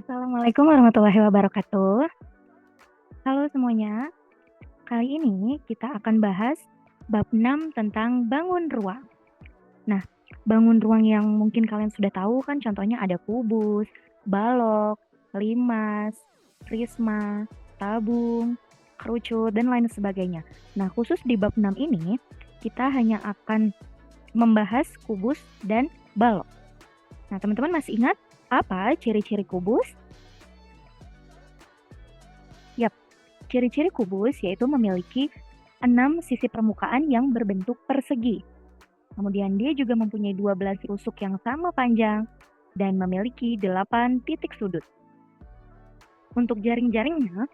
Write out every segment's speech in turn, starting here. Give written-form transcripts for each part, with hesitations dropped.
Assalamualaikum warahmatullahi wabarakatuh. Halo semuanya, kali ini kita akan bahas bab 6 tentang bangun ruang. Nah, bangun ruang yang mungkin kalian sudah tahu kan contohnya ada kubus, balok, limas, prisma, tabung, kerucut, dan lain sebagainya. Nah, khusus di bab 6 ini, kita hanya akan membahas kubus dan balok. Nah, teman-teman masih ingat apa ciri-ciri kubus? Yap, ciri-ciri kubus yaitu memiliki 6 sisi permukaan yang berbentuk persegi. Kemudian dia juga mempunyai 12 rusuk yang sama panjang dan memiliki 8 titik sudut. Untuk jaring-jaringnya,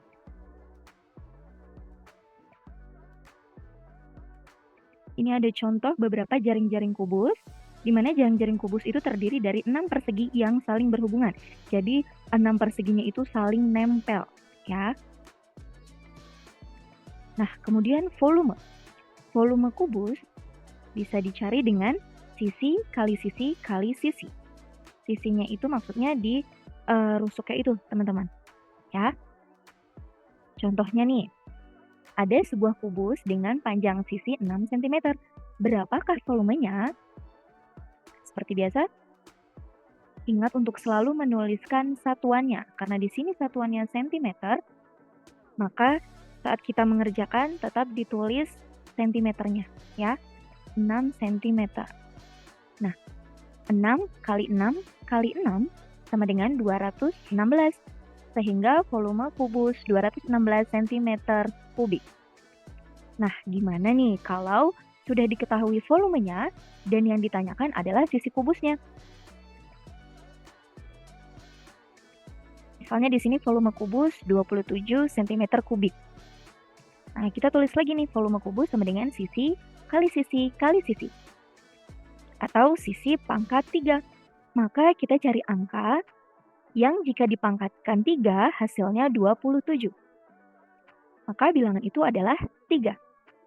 ini ada contoh beberapa jaring-jaring kubus, di mana jaring-jaring kubus itu terdiri dari 6 persegi yang saling berhubungan. Jadi 6 perseginya itu saling nempel, ya. Nah, kemudian volume. Volume kubus bisa dicari dengan sisi kali sisi kali sisi. Sisinya itu maksudnya di rusuknya itu, teman-teman. Ya. Contohnya nih, ada sebuah kubus dengan panjang sisi 6 cm. Berapakah volumenya? Seperti biasa, ingat untuk selalu menuliskan satuannya. Karena di sini satuannya cm, maka saat kita mengerjakan tetap ditulis sentimeternya, ya. 6 cm. Nah, 6 kali 6 kali 6 sama dengan 216. Sehingga volume kubus 216 cm kubik. Nah, gimana nih kalau sudah diketahui volumenya dan yang ditanyakan adalah sisi kubusnya? Misalnya di sini volume kubus 27 cm kubik. Nah, kita tulis lagi nih volume kubus sama dengan sisi kali sisi kali sisi. Atau sisi pangkat 3. Maka kita cari angka yang jika dipangkatkan 3 hasilnya 27. Maka bilangan itu adalah 3.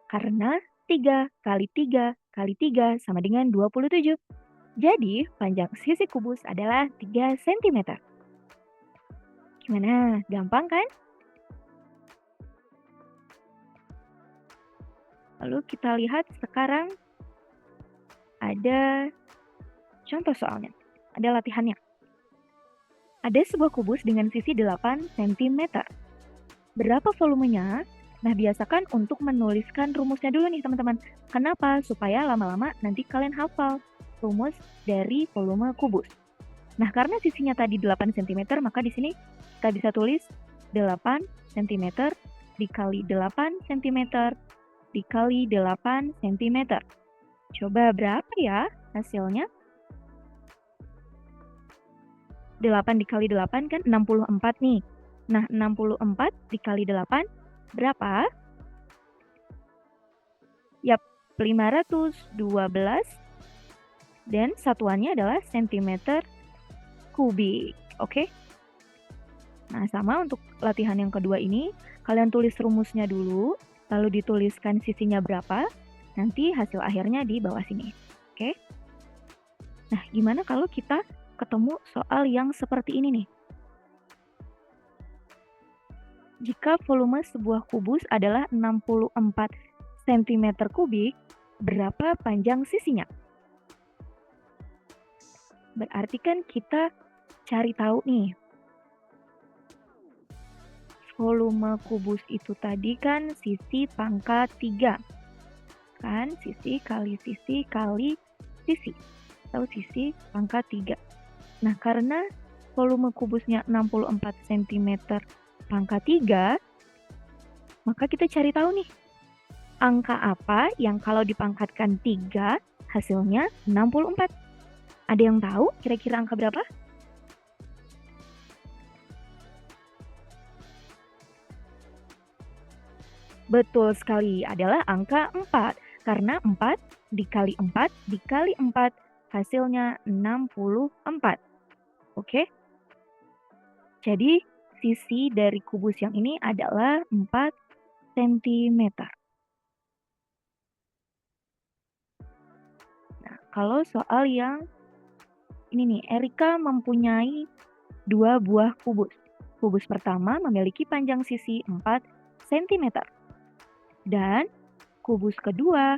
Karena 3 kali 3 kali 3 sama dengan 27. Jadi panjang sisi kubus adalah 3 cm. Gimana? Gampang kan? Lalu kita lihat sekarang ada contoh soalnya. Ada latihannya. Ada sebuah kubus dengan sisi 8 cm. Berapa volumenya? Nah, biasakan untuk menuliskan rumusnya dulu nih teman-teman. Kenapa? Supaya lama-lama nanti kalian hafal rumus dari volume kubus. Nah, karena sisinya tadi 8 cm, maka di sini kita bisa tulis 8 cm dikali 8 cm dikali 8 cm. Coba berapa ya hasilnya? 8 dikali 8 kan 64 nih. Nah, 64 dikali 8 berapa? Yap, 512 dan satuannya adalah cm kubik. Oke? Nah, sama untuk latihan yang kedua ini, kalian tulis rumusnya dulu, lalu dituliskan sisinya berapa, nanti hasil akhirnya di bawah sini. Oke? Nah, gimana kalau kita ketemu soal yang seperti ini nih? Jika volume sebuah kubus adalah 64 cm kubik, berapa panjang sisinya? Berarti kan kita cari tahu nih. Volume kubus itu tadi kan sisi pangkat 3. Kan sisi kali sisi kali sisi. Atau sisi pangkat 3. Nah, karena volume kubusnya 64 cm pangkat 3, maka kita cari tahu nih, angka apa yang kalau dipangkatkan 3 hasilnya 64. Ada yang tahu kira-kira angka berapa? Betul sekali, adalah angka 4. Karena 4 dikali 4 dikali 4 hasilnya 64. Oke? Jadi sisi dari kubus yang ini adalah 4 cm. Nah, kalau soal yang ini nih, Erika mempunyai dua buah kubus. Kubus pertama memiliki panjang sisi 4 cm. Dan kubus kedua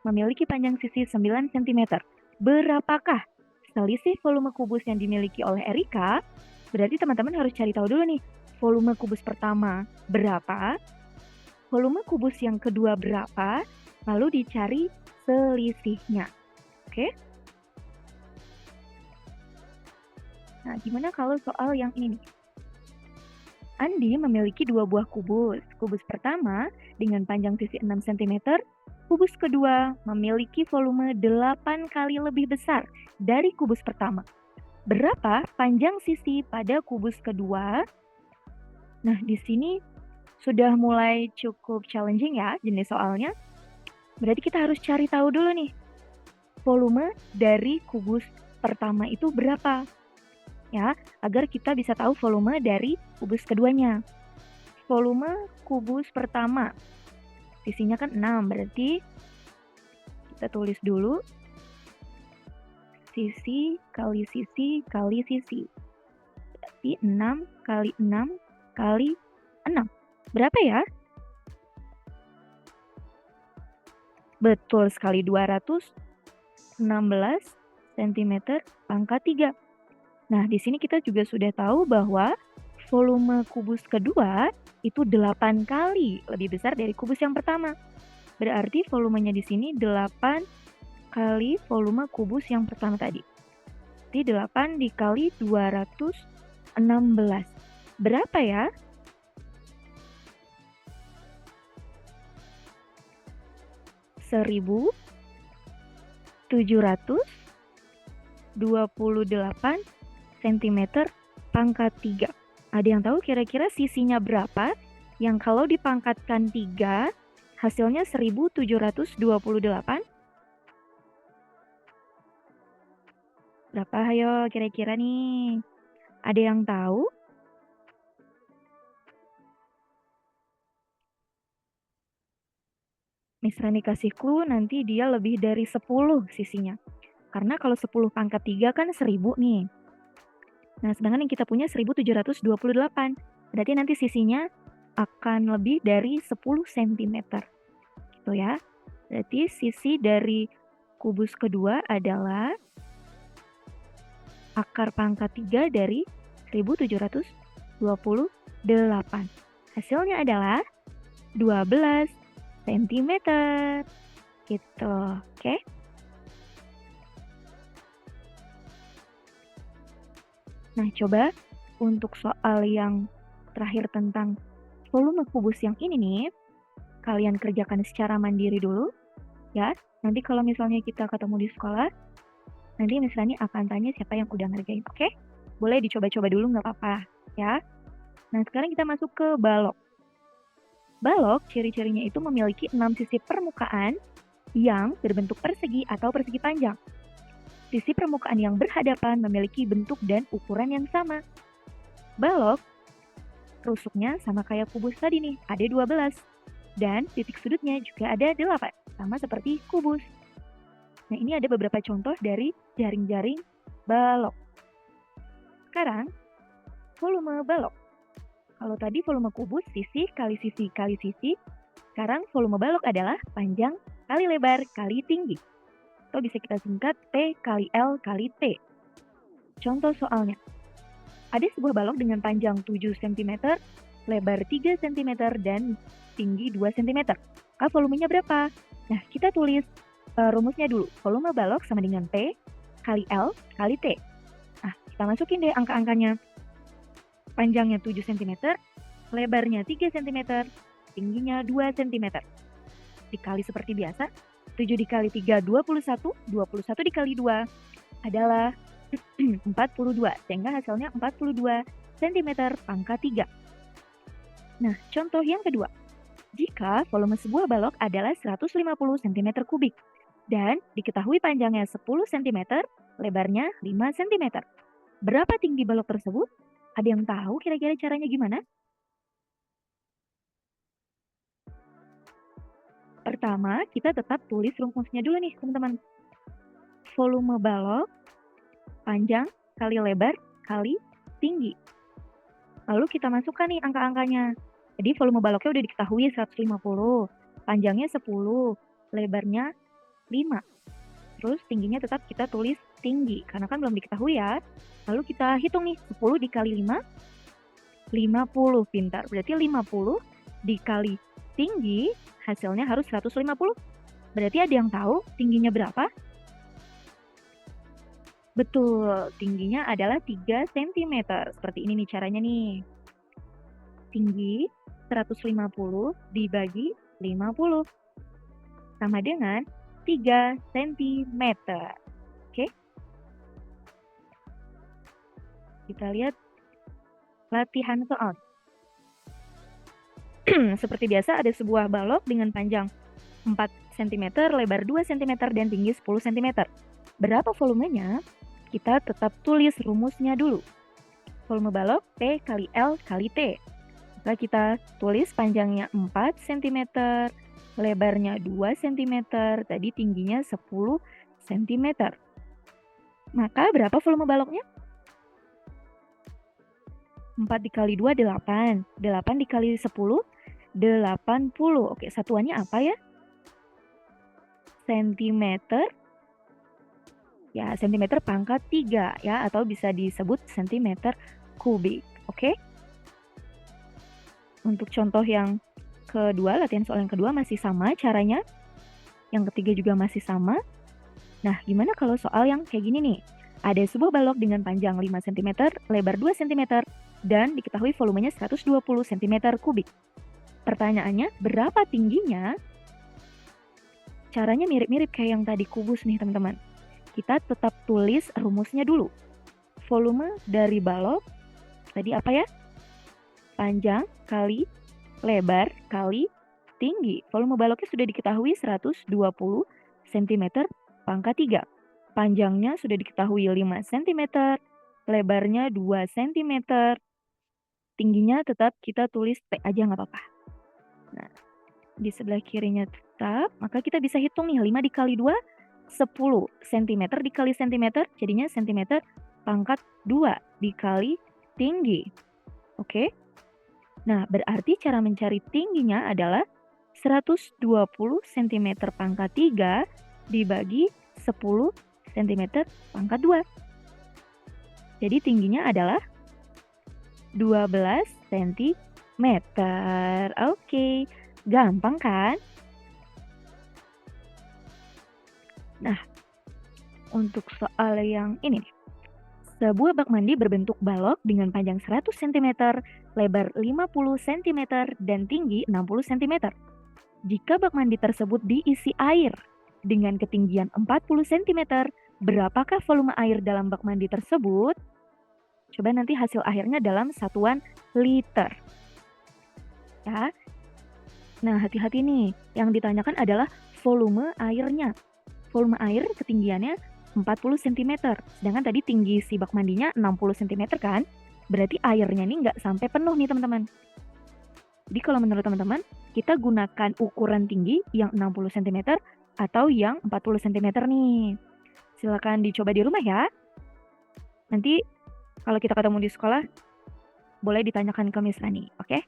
memiliki panjang sisi 9 cm. Berapakah selisih volume kubus yang dimiliki oleh Erika? Berarti teman-teman harus cari tahu dulu nih, volume kubus pertama berapa, volume kubus yang kedua berapa, lalu dicari selisihnya. Oke? Nah, gimana kalau soal yang ini nih? Andi memiliki dua buah kubus. Kubus pertama dengan panjang sisi 6 cm, kubus kedua memiliki volume 8 kali lebih besar dari kubus pertama. Berapa panjang sisi pada kubus kedua? Nah, di sini sudah mulai cukup challenging ya jenis soalnya. Berarti kita harus cari tahu dulu nih, volume dari kubus pertama itu berapa? Ya, agar kita bisa tahu volume dari kubus keduanya. Volume kubus pertama, sisinya kan 6, berarti kita tulis dulu sisi kali sisi kali sisi. Berarti 6 kali 6 kali 6. Berapa ya? Betul sekali, 216 cm pangkat 3. Nah, di sini kita juga sudah tahu bahwa volume kubus kedua itu 8 kali lebih besar dari kubus yang pertama. Berarti volumenya di sini 8 kali volume kubus yang pertama tadi. Jadi 8 dikali 216. Berapa ya? Seribu 728 cm pangkat 3. Ada yang tahu kira-kira sisinya berapa? Yang kalau dipangkatkan 3, hasilnya 1728. Berapa ayo kira-kira nih? Ada yang tahu? Miss Rani kasih clue, nanti dia lebih dari 10 sisinya. Karena kalau 10 pangkat 3 kan 1000 nih. Nah, sedangkan yang kita punya 1728. Berarti nanti sisinya akan lebih dari 10 cm. Gitu ya. Berarti sisi dari kubus kedua adalah akar pangkat 3 dari 1728. Hasilnya adalah 12 cm. Gitu, oke? Nah, coba untuk soal yang terakhir tentang volume kubus yang ini nih, kalian kerjakan secara mandiri dulu, ya. Nanti kalau misalnya kita ketemu di sekolah, nanti Miss Rani akan tanya siapa yang udah ngerjain, oke? Boleh dicoba-coba dulu, nggak apa-apa, ya. Nah, sekarang kita masuk ke balok. Balok, ciri-cirinya itu memiliki 6 sisi permukaan yang berbentuk persegi atau persegi panjang. Sisi permukaan yang berhadapan memiliki bentuk dan ukuran yang sama. Balok, rusuknya sama kayak kubus tadi nih, ada 12. Dan titik sudutnya juga ada 8, sama seperti kubus. Nah, ini ada beberapa contoh dari jaring-jaring balok. Sekarang, volume balok. Kalau tadi volume kubus, sisi kali sisi kali sisi. Sekarang volume balok adalah panjang kali lebar kali tinggi. Atau bisa kita singkat T kali L kali T. Contoh soalnya. Ada sebuah balok dengan panjang 7 cm, lebar 3 cm, dan tinggi 2 cm. Maka volumenya berapa? Nah, kita tulis rumusnya dulu. Volume balok sama dengan P kali L kali T. Nah, kita masukin deh angka-angkanya. Panjangnya 7 cm, lebarnya 3 cm, tingginya 2 cm. Dikali seperti biasa, 7 dikali 3, 21. 21 dikali 2 adalah 42. Sehingga hasilnya 42 cm pangkat 3. Nah, contoh yang kedua. Jika volume sebuah balok adalah 150 cm kubik dan diketahui panjangnya 10 cm, lebarnya 5 cm. Berapa tinggi balok tersebut? Ada yang tahu kira-kira caranya gimana? Pertama, kita tetap tulis rumusnya dulu nih, teman-teman. Volume balok, panjang kali lebar kali tinggi. Lalu kita masukkan nih angka-angkanya. Jadi volume baloknya udah diketahui 150, panjangnya 10, lebarnya 5. Terus tingginya tetap kita tulis tinggi, karena kan belum diketahui ya. Lalu kita hitung nih, 10 dikali 5, 50. Pintar, berarti 50 dikali tinggi, hasilnya harus 150. Berarti ada yang tahu tingginya berapa? Betul, tingginya adalah 3 cm. Seperti ini nih caranya nih. Tinggi 150 dibagi 50. Sama dengan 3 cm. Oke? Kita lihat latihan soal. Seperti biasa ada sebuah balok dengan panjang 4 cm, lebar 2 cm, dan tinggi 10 cm. Berapa volumenya? Kita tetap tulis rumusnya dulu. Volume balok P kali L kali T. Maka kita tulis panjangnya 4 cm, lebarnya 2 cm, tadi tingginya 10 cm. Maka berapa volume baloknya? 4 dikali 2, 8. 8 dikali 10, 80. Oke, satuannya apa ya? Centimeter. Ya, centimeter pangkat 3 ya, atau bisa disebut centimeter kubik. Oke? Untuk contoh yang kedua, latihan soal yang kedua masih sama caranya. Yang ketiga juga masih sama. Nah, gimana kalau soal yang kayak gini nih? Ada sebuah balok dengan panjang 5 cm, lebar 2 cm, dan diketahui volumenya 120 cm kubik. Pertanyaannya, berapa tingginya? Caranya mirip-mirip kayak yang tadi kubus nih, teman-teman. Kita tetap tulis rumusnya dulu. Volume dari balok, tadi apa ya? Panjang kali lebar kali tinggi. Volume baloknya sudah diketahui 120 cm pangkat 3. Panjangnya sudah diketahui 5 cm, lebarnya 2 cm. Tingginya tetap kita tulis T aja nggak apa-apa. Nah, di sebelah kirinya tetap, maka kita bisa hitung nih 5 dikali 2, 10 cm dikali cm, jadinya cm pangkat 2 dikali tinggi. Oke? Nah, berarti cara mencari tingginya adalah 120 cm pangkat 3 dibagi 10 cm pangkat 2. Jadi tingginya adalah 12 cm. Oke, gampang kan? Nah, untuk soal yang ini nih. Sebuah bak mandi berbentuk balok dengan panjang 100 cm, lebar 50 cm, dan tinggi 60 cm. Jika bak mandi tersebut diisi air dengan ketinggian 40 cm, berapakah volume air dalam bak mandi tersebut? Coba nanti hasil akhirnya dalam satuan liter. Ya. Nah, hati-hati nih. Yang ditanyakan adalah volume airnya. Volume air ketinggiannya 40 cm. Sedangkan tadi tinggi si bak mandinya 60 cm kan? Berarti airnya nih nggak sampai penuh nih teman-teman. Jadi kalau menurut teman-teman, kita gunakan ukuran tinggi yang 60 cm atau yang 40 cm nih. Silakan dicoba di rumah ya. Nanti kalau kita ketemu di sekolah, boleh ditanyakan ke Miss Rani, oke?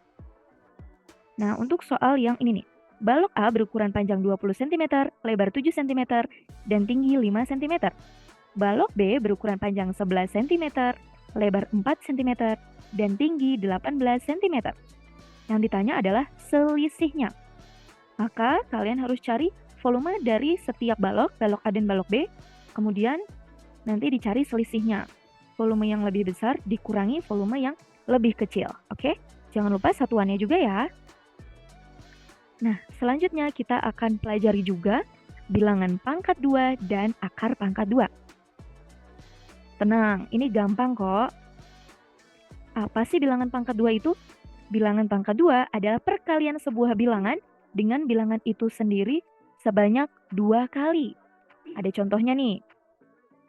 Nah, untuk soal yang ini nih. Balok A berukuran panjang 20 cm, lebar 7 cm, dan tinggi 5 cm. Balok B berukuran panjang 11 cm, lebar 4 cm, dan tinggi 18 cm. Yang ditanya adalah selisihnya. Maka kalian harus cari volume dari setiap balok A dan balok B, kemudian nanti dicari selisihnya. Volume yang lebih besar dikurangi volume yang lebih kecil, oke? Jangan lupa satuannya juga ya. Nah, selanjutnya kita akan pelajari juga bilangan pangkat 2 dan akar pangkat 2. Tenang, ini gampang kok. Apa sih bilangan pangkat 2 itu? Bilangan pangkat 2 adalah perkalian sebuah bilangan dengan bilangan itu sendiri sebanyak 2 kali. Ada contohnya nih.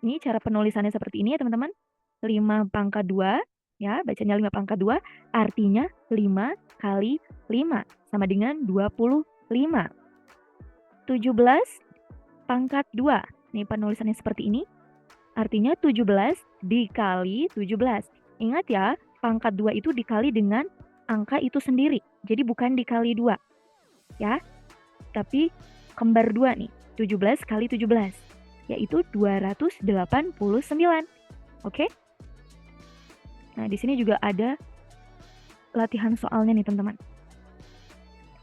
Ini cara penulisannya seperti ini ya teman-teman. 5 pangkat 2, ya bacanya 5 pangkat 2, artinya 5 kali 5 sama dengan 25. 17 pangkat 2. Nih penulisannya seperti ini. Artinya 17 dikali 17. Ingat ya, pangkat 2 itu dikali dengan angka itu sendiri. Jadi bukan dikali 2. Ya, tapi kembar 2 nih. 17 kali 17. Yaitu 289. Oke? Nah, di sini juga ada latihan soalnya nih teman-teman.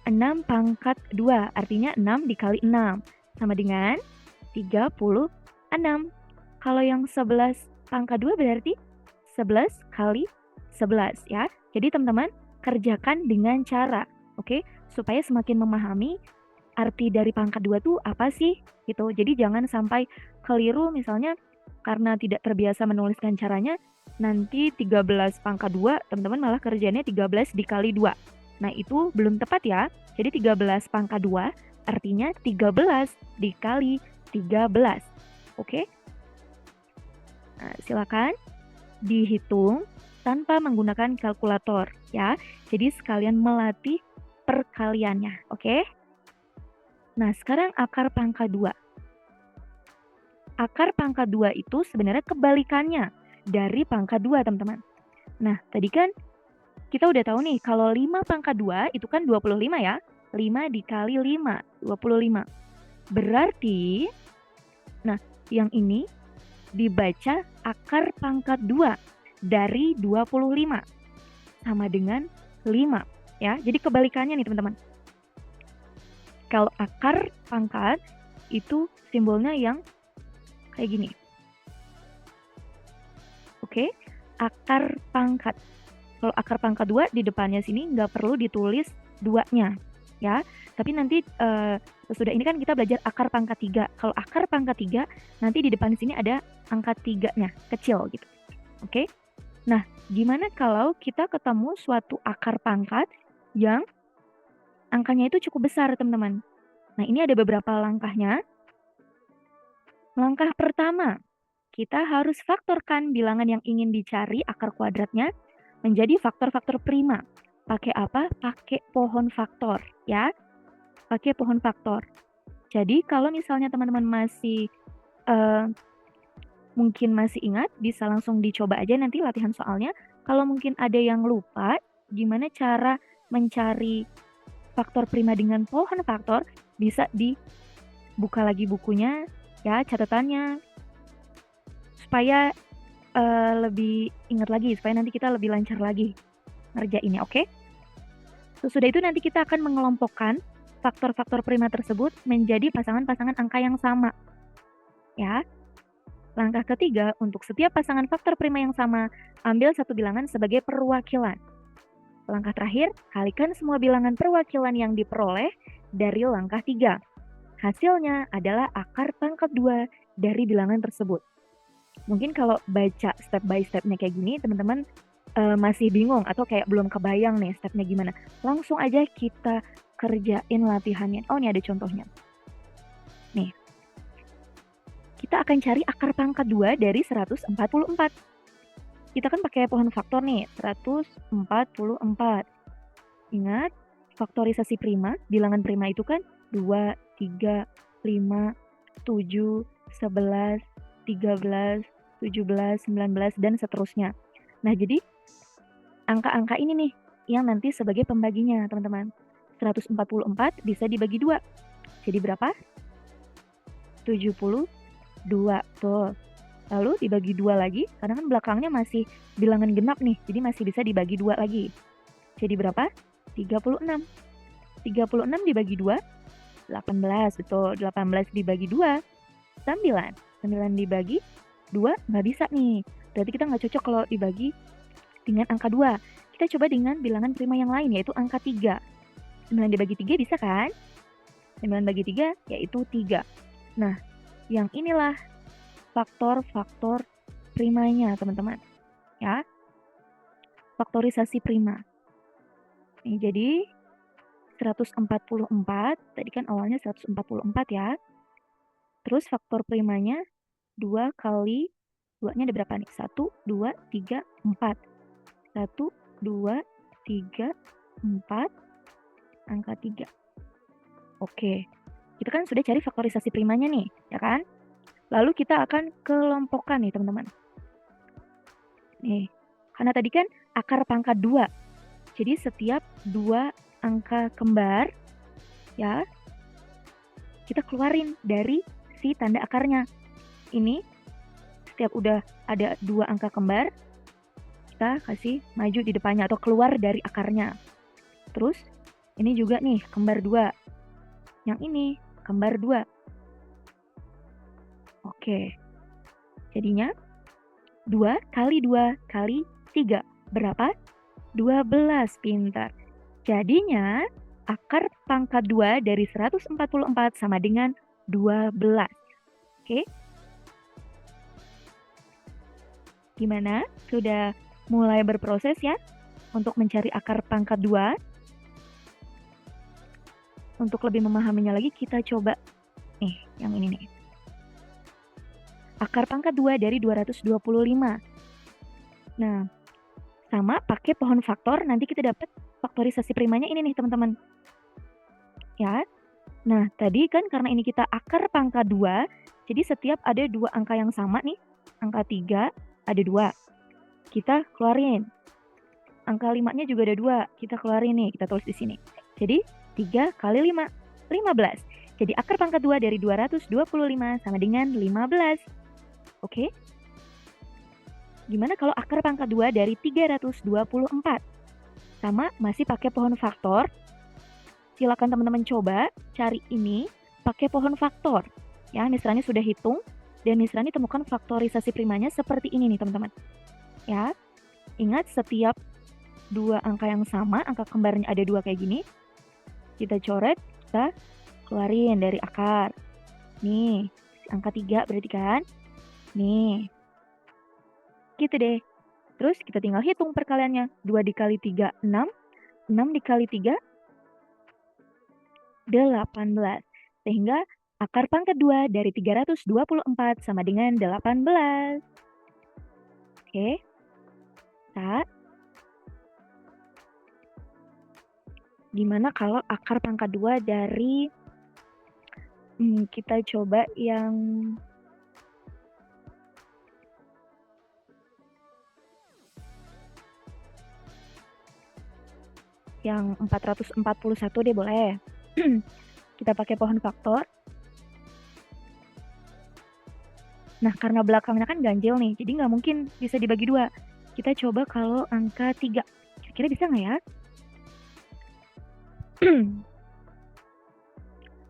6 pangkat 2, artinya 6 dikali 6. Sama dengan 36. Kalau yang 11 pangkat 2 berarti 11 kali 11 ya. Jadi teman-teman kerjakan dengan cara, oke? Supaya semakin memahami arti dari pangkat 2 tuh apa sih gitu. Jadi jangan sampai keliru misalnya karena tidak terbiasa menuliskan caranya, nanti 13 pangkat 2 teman-teman malah kerjanya 13 dikali 2. Nah, itu belum tepat ya. Jadi 13 pangkat 2 artinya 13 dikali 13. Oke? Nah, silakan dihitung tanpa menggunakan kalkulator ya. Jadi sekalian melatih perkaliannya, oke? Nah, sekarang akar pangkat 2. Akar pangkat 2 itu sebenarnya kebalikannya dari pangkat 2, teman-teman. Nah, tadi kan kita udah tahu nih, kalau 5 pangkat 2 itu kan 25 ya. 5 dikali 5, 25. Berarti, nah yang ini dibaca akar pangkat 2 dari 25. Sama dengan 5. Ya, jadi kebalikannya nih teman-teman. Kalau akar pangkat itu simbolnya yang kayak gini. Oke, akar pangkat. Kalau akar pangkat 2 di depannya sini nggak perlu ditulis 2-nya ya. Tapi nanti sesudah ini kan kita belajar akar pangkat 3. Kalau akar pangkat 3 nanti di depan sini ada angka 3-nya, kecil gitu. Oke. Nah, gimana kalau kita ketemu suatu akar pangkat yang angkanya itu cukup besar, teman-teman? Nah, ini ada beberapa langkahnya. Langkah pertama, kita harus faktorkan bilangan yang ingin dicari akar kuadratnya menjadi faktor-faktor prima. Pakai apa? Pakai pohon faktor, ya. Pakai pohon faktor. Jadi, kalau misalnya teman-teman masih mungkin masih ingat, bisa langsung dicoba aja nanti latihan soalnya. Kalau mungkin ada yang lupa, gimana cara mencari faktor prima dengan pohon faktor, bisa dibuka lagi bukunya, ya, catatannya, supaya lebih ingat lagi, supaya nanti kita lebih lancar lagi ngerjainnya, oke? Sesudah itu nanti kita akan mengelompokkan faktor-faktor prima tersebut menjadi pasangan-pasangan angka yang sama. Ya. Langkah ketiga, untuk setiap pasangan faktor prima yang sama, ambil satu bilangan sebagai perwakilan. Langkah terakhir, kalikan semua bilangan perwakilan yang diperoleh dari langkah 3. Hasilnya adalah akar pangkat 2 dari bilangan tersebut. Mungkin kalau baca step by step-nya kayak gini, teman-teman masih bingung atau kayak belum kebayang nih step-nya gimana. Langsung aja kita kerjain latihannya. Oh, ini ada contohnya. Nih. Kita akan cari akar pangkat 2 dari 144. Kita kan pakai pohon faktor nih, 144. Ingat, faktorisasi prima, bilangan prima itu kan 2, 3, 5, 7, 11, 13, 17, 19, dan seterusnya. Nah, jadi angka-angka ini nih yang nanti sebagai pembaginya, teman-teman. 144 bisa dibagi 2. Jadi berapa? 72. Tuh. Lalu dibagi 2 lagi, karena kan belakangnya masih bilangan genap nih, jadi masih bisa dibagi 2 lagi. Jadi berapa? 36. 36 dibagi 2, 18. Betul, 18 dibagi 2, 9. 9 dibagi 2, nggak bisa nih. Berarti kita nggak cocok kalau dibagi dengan angka 2. Kita coba dengan bilangan prima yang lain, yaitu angka 3. 9 dibagi 3 bisa kan? 9 bagi 3, yaitu 3. Nah, yang inilah faktor-faktor primanya, teman-teman. Ya. Faktorisasi prima. Nih, jadi 144, tadi kan awalnya 144 ya. Terus faktor primanya 2 kali 2-nya ada berapa nih? 1, 2, 3, 4. 1, 2, 3, 4, angka 3. Oke. Kita kan sudah cari faktorisasi primanya nih, ya kan? Lalu kita akan kelompokkan nih, teman-teman. Nih, Karena tadi kan akar pangkat 2. Jadi setiap 2 angka kembar, ya, kita keluarin dari si tanda akarnya. Ini setiap udah ada 2 angka kembar, kita kasih maju di depannya atau keluar dari akarnya. Terus ini juga nih kembar 2. Yang ini kembar 2. Oke. Jadinya 2 kali 2 kali 3. Berapa? 12. Pintar. Jadinya akar pangkat 2 dari 144 sama dengan 12. Oke. Gimana? Sudah mulai berproses ya untuk mencari akar pangkat 2? Untuk lebih memahaminya lagi, kita coba nih, yang ini nih. Akar pangkat 2 dari 225. Nah, sama pakai pohon faktor, nanti kita dapat faktorisasi primanya ini nih, teman-teman. Ya. Nah, tadi kan karena ini kita akar pangkat 2, jadi setiap ada 2 angka yang sama nih, angka 3 ada 2. Kita keluarin. Angka 5-nya juga ada 2, kita keluarin nih, kita tulis di sini. Jadi 3 kali 5, 15. Jadi akar pangkat 2 dari 225 sama dengan 15. Oke? Gimana kalau akar pangkat 2 dari 324? Sama, masih pakai pohon faktor. Silakan teman-teman coba cari ini pakai pohon faktor. Ya, Miss Rani sudah hitung dan Miss Rani temukan faktorisasi primanya seperti ini nih, teman-teman. Ya. Ingat setiap 2 angka yang sama, angka kembarnya ada 2 kayak gini. Kita coret, kita keluarin dari akar. Nih, angka 3 berarti kan? Nih. Gitu deh. Terus kita tinggal hitung perkaliannya. 2 dikali 3, 6. 6 dikali 3, 18. Sehingga akar pangkat 2 dari 324 sama dengan 18. Oke. Gimana kalau akar pangkat 2 dari kita coba yang yang 441 deh boleh. Kita pakai pohon faktor. Nah, karena belakangnya kan ganjil nih, jadi nggak mungkin bisa dibagi 2. Kita coba kalau angka 3. Kira-kira bisa nggak ya?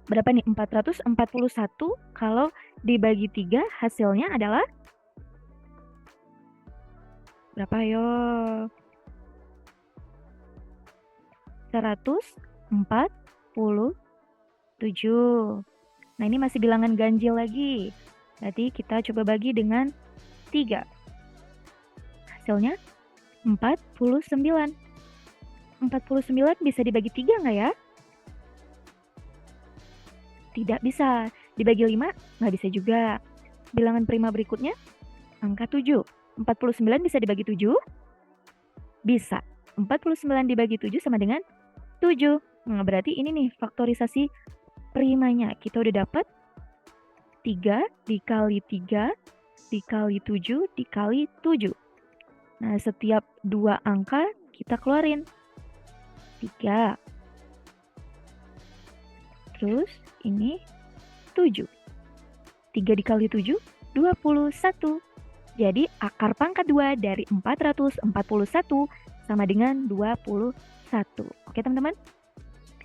Berapa nih? 441 kalau dibagi 3 hasilnya adalah berapa yo? 147. Nah, ini masih bilangan ganjil lagi. Berarti kita coba bagi dengan 3. Hasilnya 49. 49 bisa dibagi 3 nggak ya? Tidak bisa. Dibagi 5 nggak bisa juga. Bilangan prima berikutnya angka 7. 49 bisa dibagi 7? Bisa. 49 dibagi 7 sama dengan 7. Nah, berarti ini nih faktorisasi primanya. Kita udah dapat 3 dikali 3 dikali 7 dikali 7. Nah, setiap 2 angka kita keluarin. 3. Terus ini 7. 3 dikali 7, 21. Jadi akar pangkat 2 dari 441 sama dengan 21. Oke teman-teman?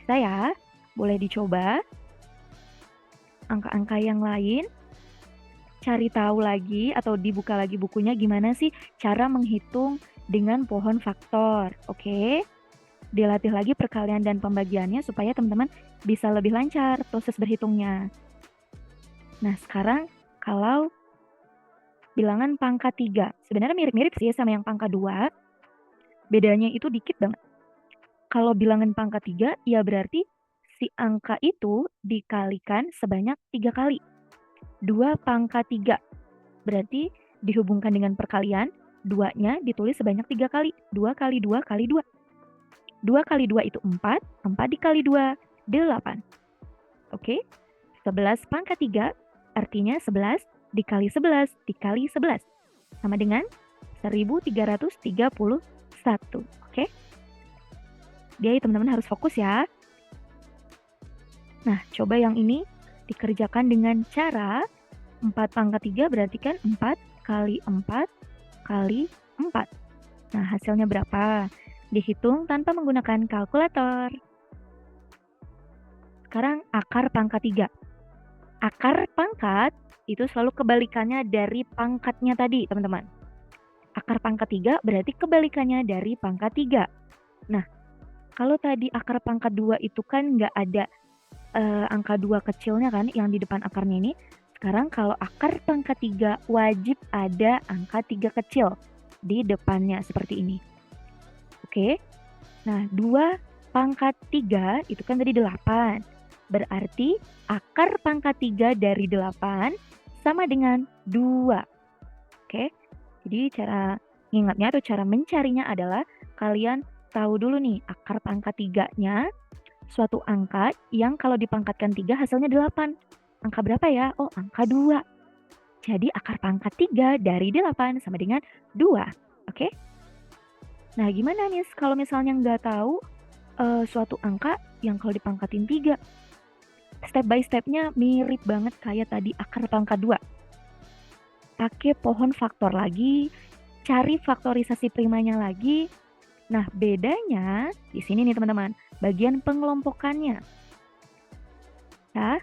Bisa ya? Boleh dicoba. Angka-angka yang lain. Cari tahu lagi atau dibuka lagi bukunya gimana sih cara menghitung dengan pohon faktor. Oke? Dilatih lagi perkalian dan pembagiannya supaya teman-teman bisa lebih lancar proses berhitungnya. Nah, sekarang kalau bilangan pangkat 3. Sebenarnya mirip-mirip sih sama yang pangkat 2. Bedanya itu dikit banget. Kalau bilangan pangkat 3, ya berarti si angka itu dikalikan sebanyak 3 kali. 2 pangkat 3. Berarti dihubungkan dengan perkalian, 2-nya ditulis sebanyak 3 kali. 2 kali 2 kali 2. 2 kali 2 itu 4. 4 dikali 2, 8. Oke? 11 pangkat 3 artinya 11 dikali 11 dikali 11. Sama dengan 1331. Oke? Jadi teman-teman harus fokus ya. Nah, coba yang ini dikerjakan dengan cara 4 pangkat 3 berarti kan 4 kali 4 kali 4. Nah, hasilnya berapa? Dihitung tanpa menggunakan kalkulator. Sekarang akar pangkat 3. Akar pangkat itu selalu kebalikannya dari pangkatnya tadi, teman-teman. Akar pangkat 3 berarti kebalikannya dari pangkat 3. Nah, kalau tadi akar pangkat 2 itu kan nggak ada angka 2 kecilnya kan yang di depan akarnya ini. Sekarang kalau akar pangkat 3 wajib ada angka 3 kecil di depannya seperti ini. Oke. Nah, 2 pangkat 3 itu kan tadi 8. Berarti akar pangkat 3 dari 8 sama dengan 2. Oke. Jadi cara ingatnya atau cara mencarinya adalah kalian tahu dulu nih akar pangkat 3-nya suatu angka yang kalau dipangkatkan 3 hasilnya 8. Angka berapa ya? Oh, angka 2. Jadi akar pangkat 3 dari 8 sama dengan 2. Oke? Nah, gimana nih kalau misalnya nggak tahu suatu angka yang kalau dipangkatin 3? Step by stepnya mirip banget kayak tadi akar pangkat 2. Pakai pohon faktor lagi, cari faktorisasi primanya lagi. Nah, bedanya di sini nih teman-teman, bagian pengelompokannya. Ya,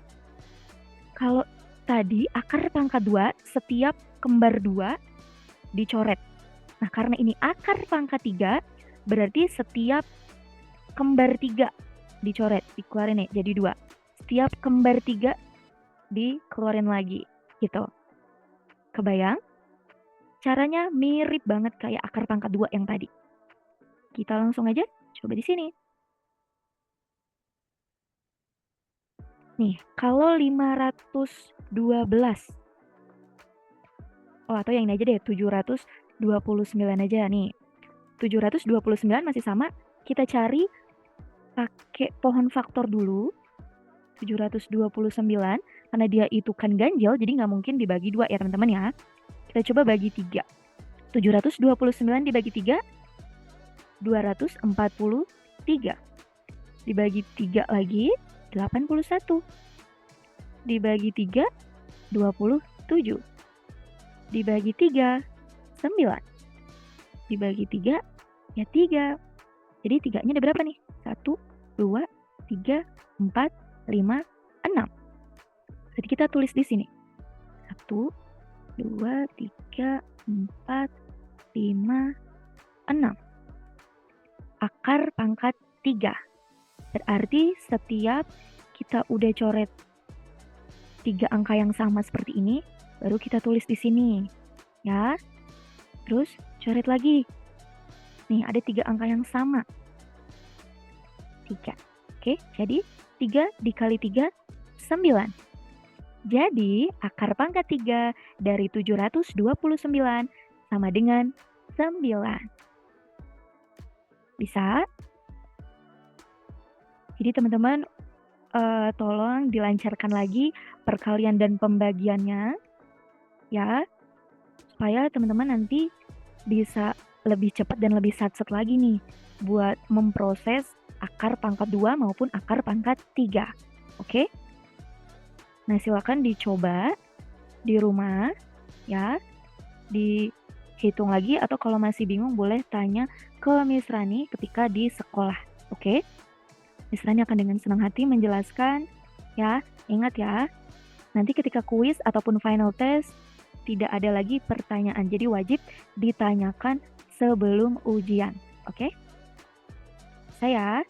kalau tadi akar pangkat 2 setiap kembar 2 dicoret. Nah, karena ini akar pangkat 3, berarti setiap kembar 3 dicoret, dikeluarin nih jadi 2. Setiap kembar 3 dikeluarin lagi, gitu. Kebayang? Caranya mirip banget kayak akar pangkat 2 yang tadi. Kita langsung aja coba di sini. Nih, kalau 512. Oh, atau yang ini aja deh, 729 aja nih. 729 masih sama, kita cari pakai pohon faktor dulu. 729, karena dia itu kan ganjil, jadi nggak mungkin dibagi 2 ya teman-teman ya. Kita coba bagi 3. 729 dibagi 3, 243. Dibagi 3 lagi, 81. Dibagi 3, 27. Dibagi 3, 9. Dibagi 3, ya 3. Jadi 3-nya ada berapa nih? 1, 2, 3, 4, 5, 6. Jadi kita tulis di sini. 1, 2, 3, 4, 5, 6. Akar pangkat 3. Berarti setiap kita udah coret 3 angka yang sama seperti ini, baru kita tulis di sini. Ya. Terus coret lagi. Nih, ada 3 angka yang sama. 3. Oke, jadi 3 dikali 3, 9. Jadi, akar pangkat 3 dari 729 sama dengan 9. Bisa? Jadi teman-teman, tolong dilancarkan lagi perkalian dan pembagiannya, ya, supaya teman-teman nanti bisa lebih cepat dan lebih satset lagi nih buat memproses akar pangkat 2 maupun akar pangkat 3. Oke? Nah, silakan dicoba di rumah, ya, dihitung lagi atau kalau masih bingung boleh tanya ke Miss Rani ketika di sekolah. Oke? Miss Rani akan dengan senang hati menjelaskan, ya. Ingat ya, nanti ketika kuis ataupun final test tidak ada lagi pertanyaan. Jadi wajib ditanyakan sebelum ujian. Oke? Saya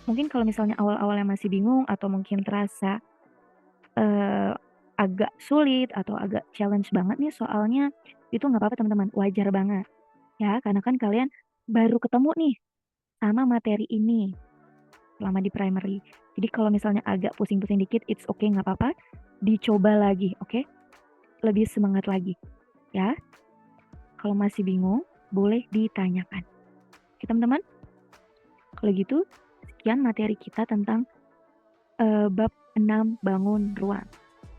mungkin kalau misalnya awal-awalnya masih bingung atau mungkin terasa agak sulit atau agak challenge banget nih soalnya, itu nggak apa-apa teman-teman, wajar banget. Ya, karena kan kalian baru ketemu nih sama materi ini selama di primary. Jadi kalau misalnya agak pusing-pusing dikit, it's okay, nggak apa-apa. Dicoba lagi, oke? Lebih semangat lagi, ya. Kalau masih bingung, boleh ditanyakan. Oke teman-teman? Kalau gitu, sekian materi kita tentang bab 6 bangun ruang.